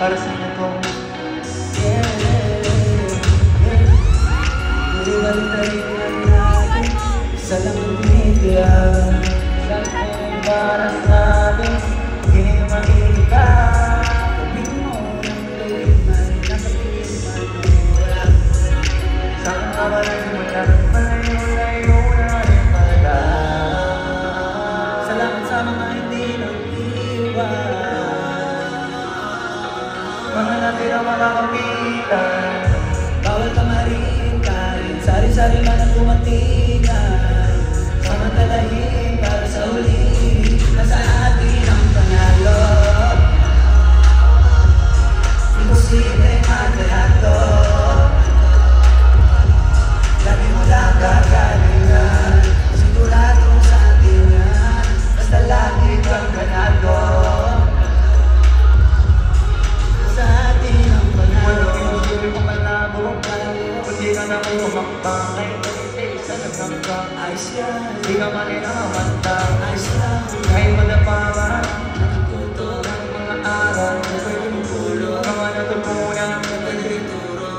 para sa inyo to. Balikan natin sa lang media. Saan para sa atin, hindi makita. Sabihin mo ng gawin man, nasa piling man wala. Saan ka ba nagsimula? Malayo-layo na rin pala. Salamat sa mga hindi nag-iwan, Mga natira makakapitan. bawal ka marin, sari-sari man ang tumatingan. Samantalahin para sa huli, nasa atin ang panalo. Imposible ang lahat to. Lagi mo lang gagalingan, siguradong sa atin yan. Basta lagi kang ganado. Sa atin ang panalo. Walang pinusuloy kong malabo. Kundi ka na umakbang. Kahit isa naghanggang. Ayos yan, Di ka man inamantang. ayos lang. Kahit madapaman Natututo ng mga aral na pwede magpulong. Mga natutunan na pagrituro.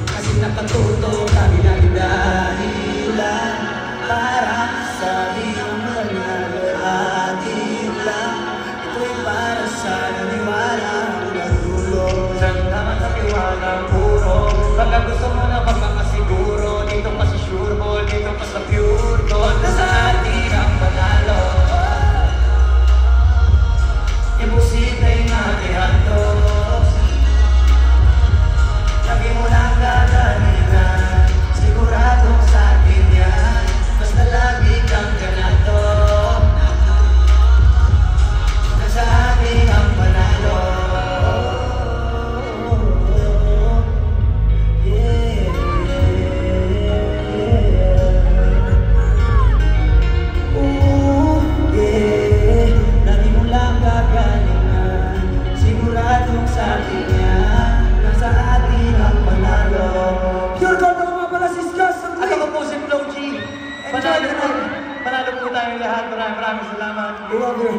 Kasi nakatuto kami ng dahilan para sabi ng manalo atin lang. Ito'y para sa naniwala hanggang dulo. Saan naman sa tiwala puro. Baka gusto mo na magkakasiguro. Dito pa sa sure ball, dito pa sa pure gold. Nasa atin ang panalo. Imposibleng matihan to. Lagi mo lang gagalingan, siguradong sa atin yan. Basta lagi kang ganado. Nasa atin ang panalo. Yeah. Yeah. Lagi mo lang gagalingan, siguradong sa atin yan. Nasa atin ang panalo. Pure gold ako nga pala si Scott sa At ako po si Flow G. Panalo po tayong lahat. Maraming salamat. I love you.